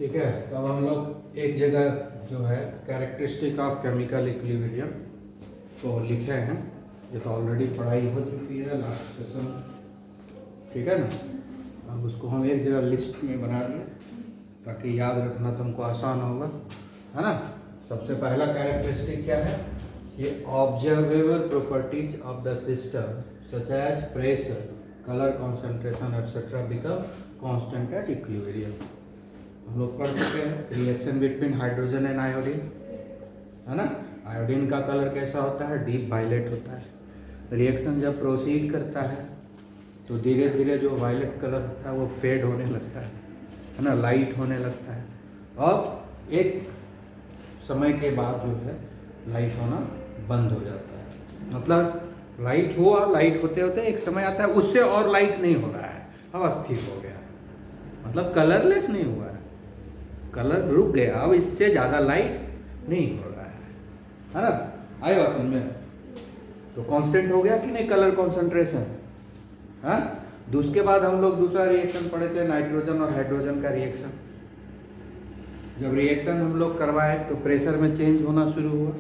ठीक है, तो अब हम लोग एक जगह जो है कैरेक्टरिस्टिक ऑफ केमिकल इक्विलिब्रियम तो लिखे हैं। ये तो ऑलरेडी पढ़ाई हो चुकी है लास्ट सेशन, ठीक है ना। अब उसको हम एक जगह लिस्ट में बना दिए ताकि याद रखना तुमको आसान होगा, है ना। सबसे पहला कैरेक्टरिस्टिक क्या है कि observable properties of the system such as pressure, colour, concentration etcetera become constant at equilibrium. हम लोग पढ़ चुके हैं reaction between hydrogen and iodine, है ना। आयोडीन का कलर कैसा होता है, डीप वायलेट होता है। रिएक्शन जब प्रोसीड करता है तो धीरे धीरे जो वायलेट कलर होता है वो फेड होने लगता है ना, लाइट होने लगता है। और एक समय के बाद जो है लाइट होना बंद हो जाता है। मतलब लाइट हुआ, लाइट होते होते एक समय आता है उससे और लाइट नहीं हो रहा है, अब अस्थिर हो गया है, मतलब कलरलेस नहीं हुआ है, कलर रुक गया, अब इससे ज़्यादा लाइट नहीं हो रहा है ना। आए बात समझ में? तो कांस्टेंट हो गया कि नहीं कलर कॉन्सेंट्रेशन, हाँ। उसके बाद हम लोग दूसरा रिएक्शन पढ़े थे, नाइट्रोजन और हाइड्रोजन का रिएक्शन। जब रिएक्शन हम लोग करवाए तो प्रेशर में चेंज होना शुरू हुआ,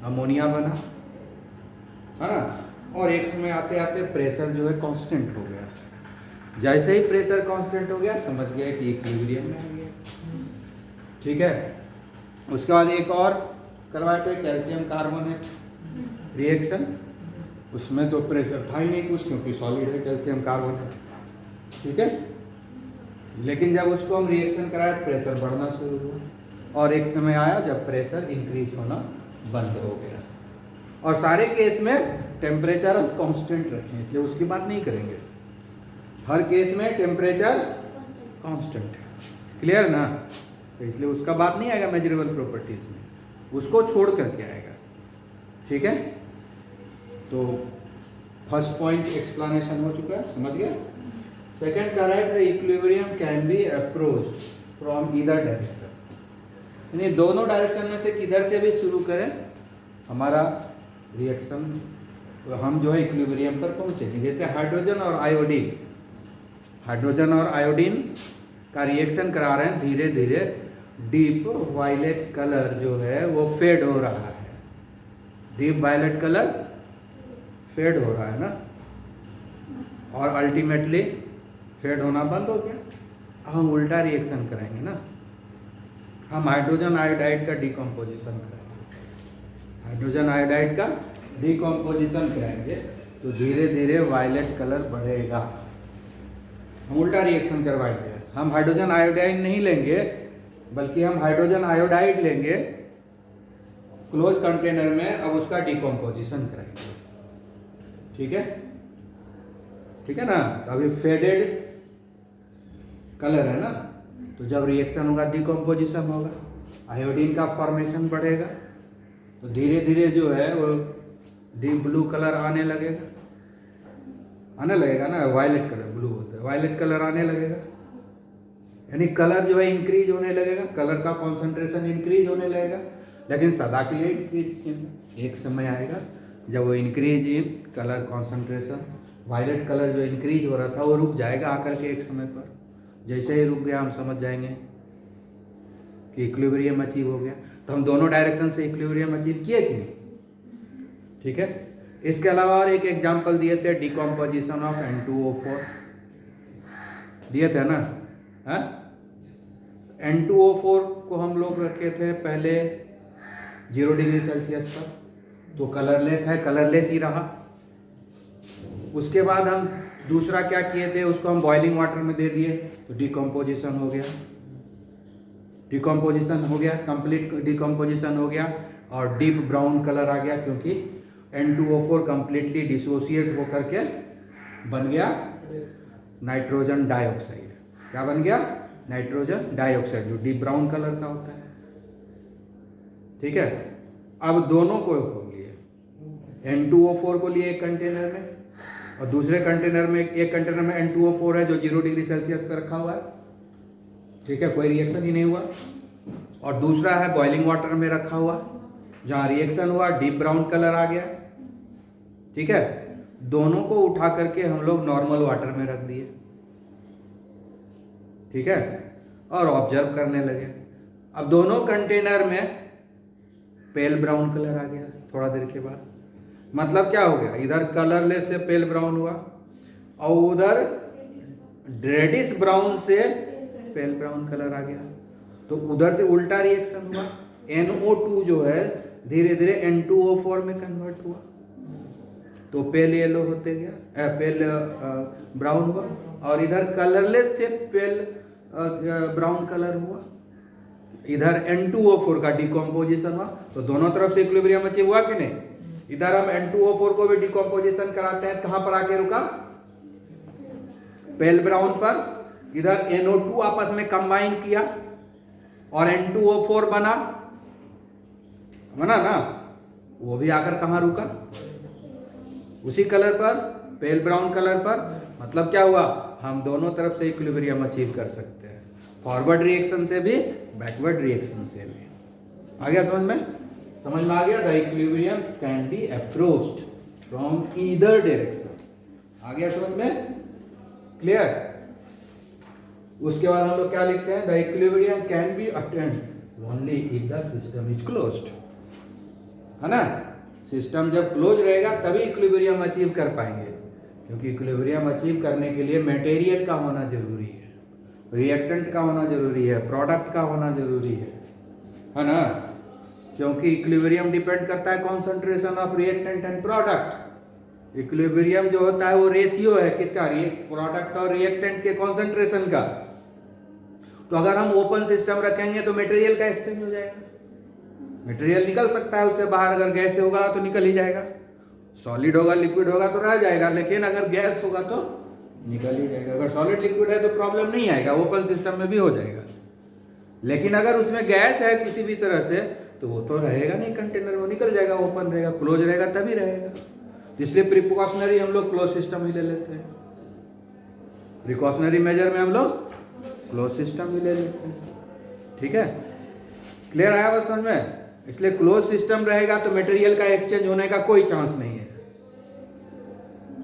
अमोनिया बना, है ना। और एक समय आते आते प्रेशर जो है कांस्टेंट हो गया। जैसे ही प्रेशर कांस्टेंट हो गया समझ गया कि इक्विलिब्रियम में आ गया, ठीक है। उसके बाद एक और करवाए थे कैल्शियम कार्बोनेट रिएक्शन। उसमें तो प्रेशर था ही नहीं कुछ क्योंकि सॉलिड है कैल्शियम कार्बोनेट, ठीक है। लेकिन जब उसको हम रिएक्शन कराए तो प्रेशर बढ़ना शुरू हुआ और एक समय आया जब प्रेशर इंक्रीज होना बंद हो गया। और सारे केस में टेम्परेचर हम कांस्टेंट रखें, इसलिए उसकी बात नहीं करेंगे। हर केस में टेम्परेचर कांस्टेंट है, क्लियर ना। तो इसलिए उसका बात नहीं आएगा मेजरेबल प्रॉपर्टीज में, उसको छोड़ करके आएगा, ठीक है। तो फर्स्ट पॉइंट एक्सप्लेनेशन हो चुका है, समझ गए। सेकंड कह रहा है the equilibrium can B approach from either direction, यानी दोनों डायरेक्शन में से किधर से भी शुरू करें हमारा रिएक्शन, तो हम जो है इक्विलिब्रियम पर पहुंचेंगे। जैसे हाइड्रोजन और आयोडीन, हाइड्रोजन और आयोडीन का रिएक्शन करा रहे हैं, धीरे धीरे डीप वायलेट कलर जो है वो फेड हो रहा है, डीप वायलेट कलर फेड हो रहा है ना, और अल्टीमेटली फेड होना बंद हो गया। अब हम उल्टा रिएक्शन करेंगे ना, हम हाइड्रोजन आयोडाइड का डिकम्पोजिशन कराएंगे, हाइड्रोजन आयोडाइड का डिकम्पोजिशन कराएंगे तो धीरे धीरे वायलेट कलर बढ़ेगा। हम उल्टा रिएक्शन करवाएंगे, हम हाइड्रोजन आयोडाइड नहीं लेंगे बल्कि हम हाइड्रोजन आयोडाइड लेंगे क्लोज कंटेनर में, अब उसका डिकम्पोजिशन कराएंगे, ठीक है, ठीक है ना। तो अभी फेडेड कलर है ना, तो जब रिएक्शन होगा डिकम्पोजिशन होगा, आयोडीन का फॉर्मेशन बढ़ेगा तो धीरे धीरे जो है वो डीप ब्लू कलर आने लगेगा, आने लगेगा ना, वायलेट कलर ब्लू होता है, वायलेट कलर आने लगेगा, यानी कलर जो है इंक्रीज होने लगेगा, कलर का कॉन्सेंट्रेशन इंक्रीज होने लगेगा। लेकिन सदा के लिए इंक्रीज, एक समय आएगा जब वो increase in colour concentration, violet colour जो इंक्रीज हो रहा था वो रुक जाएगा आकर के एक समय पर। जैसे ही रुक गया हम समझ जाएंगे कि इक्विलिब्रियम अचीव हो गया। तो हम दोनों डायरेक्शन से इक्विलिब्रियम अचीव किए कि नहीं, ठीक है। इसके अलावा और एक एग्जांपल दिए थे, डिकम्पोजिशन ऑफ N2O4 दिए थे ना, हाँ। N2O4 को हम लोग रखे थे पहले 0 डिग्री सेल्सियस पर, तो कलरलेस है, कलरलेस ही रहा। उसके बाद हम दूसरा क्या किए थे, उसको हम बॉइलिंग वाटर में दे दिए तो डिकम्पोजिशन हो गया, डिकम्पोजिशन हो गया, कंप्लीट डिकम्पोजिशन हो गया और डीप ब्राउन कलर आ गया क्योंकि N2O4 कंप्लीटली डिसोसिएट होकर के बन गया नाइट्रोजन डाइऑक्साइड। क्या बन गया, नाइट्रोजन डाइऑक्साइड, जो डीप ब्राउन कलर का होता है, ठीक है। अब दोनों को लिए, N2O4 को लिए एक कंटेनर में और दूसरे कंटेनर में, एक कंटेनर में N2O4 है जो 0 डिग्री सेल्सियस पर रखा हुआ है, ठीक है, कोई रिएक्शन ही नहीं हुआ। और दूसरा है बॉइलिंग वाटर में रखा हुआ, जहाँ रिएक्शन हुआ डीप ब्राउन कलर आ गया, ठीक है। दोनों को उठा करके हम लोग नॉर्मल वाटर में रख दिए, ठीक है। और ऑब्जर्व करने लगे। अब दोनों कंटेनर में पेल ब्राउन कलर आ गया थोड़ा देर के बाद। मतलब क्या हो गया, इधर कलरलेस से पेल ब्राउन हुआ और उधर रेडिश ब्राउन से पेल ब्राउन कलर आ गया। तो उधर से उल्टा रिएक्शन हुआ, NO2 जो है धीरे धीरे N2O4 में कन्वर्ट हुआ, तो पेल येलो होते गया, पेल ब्राउन हुआ। और इधर कलरलेस से पेल ब्राउन कलर हुआ, इधर N2O4 का डिकम्पोजिशन हुआ। तो दोनों तरफ से इक्विलिब्रियम अचीव हुआ कि नहीं। इधर हम N2O4 को भी डिकम्पोजिशन कराते हैं, कहां पर आके रुका, पेल ब्राउन पर। इधर NO2 आपस में कंबाइन किया और N2O4 बना ना, वो भी आकर कहां रुका, उसी कलर पर, पेल ब्राउन कलर पर। मतलब क्या हुआ, हम दोनों तरफ से इक्विलिब्रियम अचीव कर सकते हैं, फॉरवर्ड रिएक्शन से भी, बैकवर्ड रिएक्शन से भी। आ गया समझ में, समझ में आ गया। The equilibrium can be approached from either direction. आ गया समझ में, क्लियर। उसके बाद हम लोग क्या लिखते हैं, the equilibrium can B attend only if the system is closed, है ना। सिस्टम जब क्लोज रहेगा तभी इक्विलिब्रियम अचीव कर पाएंगे, क्योंकि इक्विलिब्रियम अचीव करने के लिए मटेरियल का होना जरूरी है, रिएक्टेंट का होना जरूरी है, प्रोडक्ट का होना जरूरी है ना। क्योंकि इक्विलिब्रियम डिपेंड करता है concentration of reactant and product. Equilibrium जो होता है वो रेशियो है किसका, प्रोडक्ट और रिएक्टेंट के कॉन्सेंट्रेशन का। तो अगर हम ओपन सिस्टम रखेंगे तो मटेरियल का एक्सचेंज हो जाएगा, मटेरियल निकल सकता है उससे बाहर। अगर गैस होगा तो निकल ही जाएगा, सॉलिड होगा लिक्विड होगा तो रह जाएगा, लेकिन अगर गैस होगा तो निकल ही जाएगा। अगर सॉलिड लिक्विड है तो प्रॉब्लम नहीं आएगा, ओपन सिस्टम में भी हो जाएगा। लेकिन अगर उसमें गैस है किसी भी तरह से तो वो तो रहेगा नहीं कंटेनर, वो निकल जाएगा, ओपन रहेगा, क्लोज रहेगा तभी रहेगा। इसलिए प्रिकॉशनरी हम लोग क्लोज सिस्टम ही ले लेते हैं, प्रिकॉशनरी मेजर में हम लोग क्लोज सिस्टम ही ले लेते हैं। ठीक है, क्लियर आया बात समझ में। इसलिए क्लोज सिस्टम रहेगा तो मटेरियल का एक्सचेंज होने का कोई चांस नहीं है,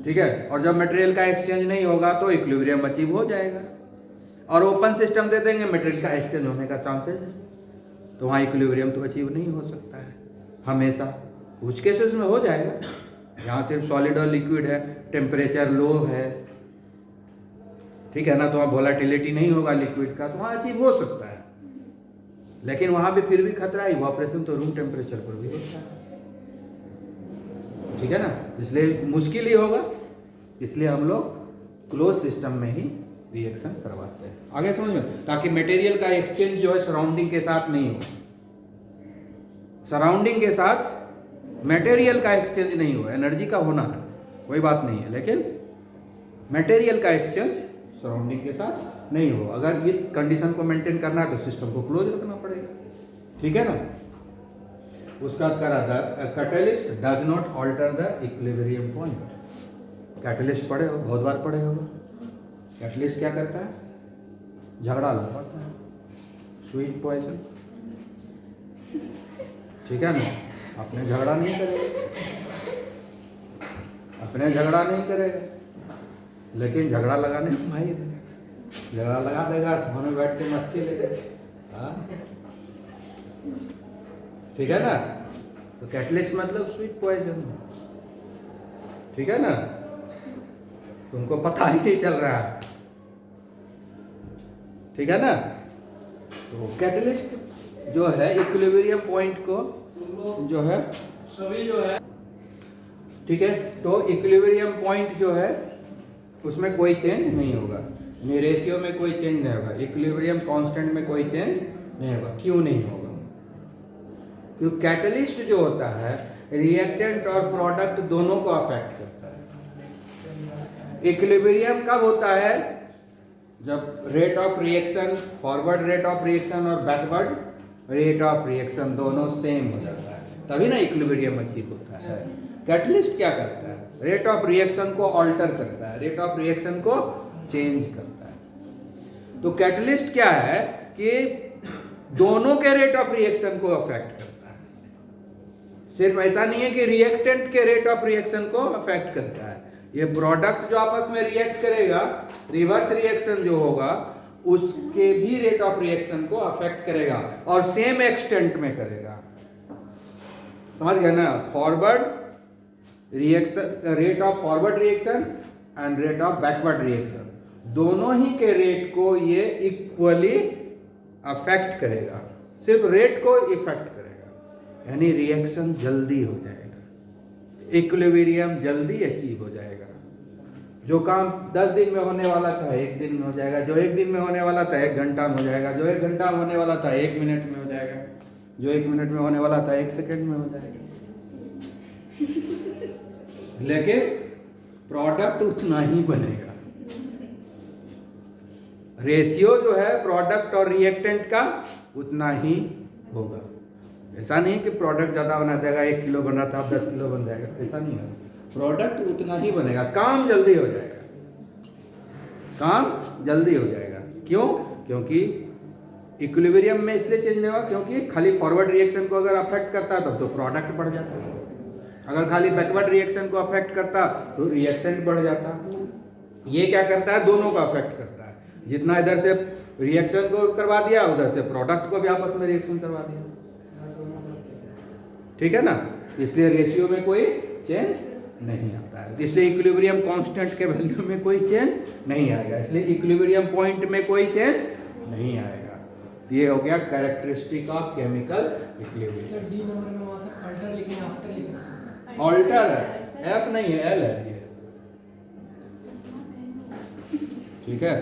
ठीक है। और जब मटेरियल का एक्सचेंज नहीं होगा तो इक्विलिब्रियम अचीव हो जाएगा। और ओपन सिस्टम दे देंगे, मटेरियल का एक्सचेंज होने का चांसेस है, तो वहाँ इक्विलिब्रियम तो अचीव नहीं हो सकता है हमेशा। कुछ केसेस में हो जाएगा, यहाँ सिर्फ सॉलिड और लिक्विड है, टेम्परेचर लो है, ठीक है ना, तो वहाँ वोलेटिलिटी नहीं होगा लिक्विड का, तो वहाँ अचीव हो सकता है। लेकिन वहाँ भी फिर भी खतरा है, इवापोरेशन तो रूम टेम्परेचर पर भी होता है, ठीक है ना। इसलिए मुश्किल ही होगा, इसलिए हम लोग क्लोज सिस्टम में ही रिएक्शन करवाते हैं। आगे समझ में, ताकि मटेरियल का एक्सचेंज जो है सराउंडिंग के साथ नहीं हो, सराउंडिंग के साथ मटेरियल का एक्सचेंज नहीं हो। एनर्जी का होना है कोई बात नहीं है, लेकिन मटेरियल का एक्सचेंज सराउंडिंग के साथ नहीं हो। अगर इस कंडीशन को मेंटेन करना है तो सिस्टम को क्लोज रखना पड़ेगा, ठीक है ना। उसका करा था, catalyst does not alter the equilibrium point. Catalyst पढ़े हो, बहुत बार पढ़े हो। कैटलिस्ट क्या करता है, झगड़ा लगाता है, स्वीट पॉइजन, ठीक है ना। अपने झगड़ा नहीं करेगा, अपने झगड़ा नहीं करेगा, लेकिन झगड़ा लगाने में माहिर है, झगड़ा लगा देगा, सामने बैठ के मस्ती लेगा, ठीक है ना। तो कैटलिस्ट मतलब स्वीट पॉइजन, ठीक है ना, तुमको पता ही नहीं चल रहा है, ठीक है ना। तो कैटलिस्ट जो है इक्विलिब्रियम पॉइंट को जो है सभी जो है, ठीक है, तो इक्विलिब्रियम पॉइंट जो है उसमें कोई चेंज नहीं होगा, यानी रेशियो में कोई चेंज नहीं होगा, इक्विलिब्रियम कांस्टेंट में कोई चेंज नहीं होगा। क्यों नहीं होगा, क्योंकि कैटलिस्ट जो होता है रिएक्टेंट और प्रोडक्ट दोनों को अफेक्ट करता है। इक्विलिब्रियम कब होता है, जब rate of reaction, forward rate of reaction और बैकवर्ड रेट ऑफ रिएक्शन दोनों सेम हो जाता है, तभी ना इक्विलिब्रियम अचीव होता है। कैटलिस्ट क्या करता है, रेट ऑफ रिएक्शन को ऑल्टर करता है, रेट ऑफ रिएक्शन को चेंज करता है। तो कैटलिस्ट क्या है कि दोनों के रेट ऑफ रिएक्शन को अफेक्ट करता है, सिर्फ ऐसा नहीं है कि रिएक्टेंट के रेट ऑफ रिएक्शन को अफेक्ट करता है। ये प्रोडक्ट जो आपस में रिएक्ट करेगा, रिवर्स रिएक्शन जो होगा उसके भी रेट ऑफ रिएक्शन को अफेक्ट करेगा और सेम एक्सटेंट में करेगा। समझ गए ना? Forward reaction, rate of forward reaction and rate of backward reaction, दोनों ही के रेट को ये इक्वली अफेक्ट करेगा, सिर्फ रेट को इफेक्ट करेगा, यानी रिएक्शन जल्दी हो जाएगा, इक्विलिब्रियम जल्दी अचीव हो जाएगा। जो काम 10 दिन में होने वाला था 1 दिन में हो जाएगा, जो 1 दिन में होने वाला था 1 घंटा में हो जाएगा, जो 1 घंटा में होने वाला था 1 मिनट में हो जाएगा, जो 1 मिनट में होने वाला था 1 सेकंड में हो जाएगा। लेकिन प्रोडक्ट उतना ही बनेगा। रेशियो जो है प्रोडक्ट और रिएक्टेंट का उतना ही होगा। ऐसा नहीं कि प्रोडक्ट ज़्यादा बना देगा, 1 किलो बन रहा था अब 10 किलो बन जाएगा, ऐसा नहीं है। प्रोडक्ट उतना ही बनेगा, काम जल्दी हो जाएगा, काम जल्दी हो जाएगा। क्यों? क्योंकि इक्विलिब्रियम में इसलिए चेंज नहीं होगा क्योंकि खाली फॉरवर्ड रिएक्शन को अगर अफेक्ट करता है तब तो प्रोडक्ट बढ़ जाता है, अगर खाली बैकवर्ड रिएक्शन को अफेक्ट करता तो रिएक्टेंट बढ़ जाता। ये क्या करता है? दोनों को अफेक्ट करता है। जितना इधर से रिएक्शन को करवा दिया उधर से प्रोडक्ट को भी आपस में रिएक्शन करवा दिया। ठीक है ना? इसलिए रेशियो में कोई चेंज नहीं आता है, इसलिए इक्विलिब्रियम कांस्टेंट के वैल्यू में कोई चेंज नहीं आएगा, इसलिए इक्विलिब्रियम पॉइंट में कोई चेंज नहीं आएगा। ये हो गया characteristic of chemical equilibrium. Sir D number में वहां से अल्टर लिखना है, आफ्टर लिखना है। ऑल्टर है, एफ नहीं है, एल है ये। ठीक है।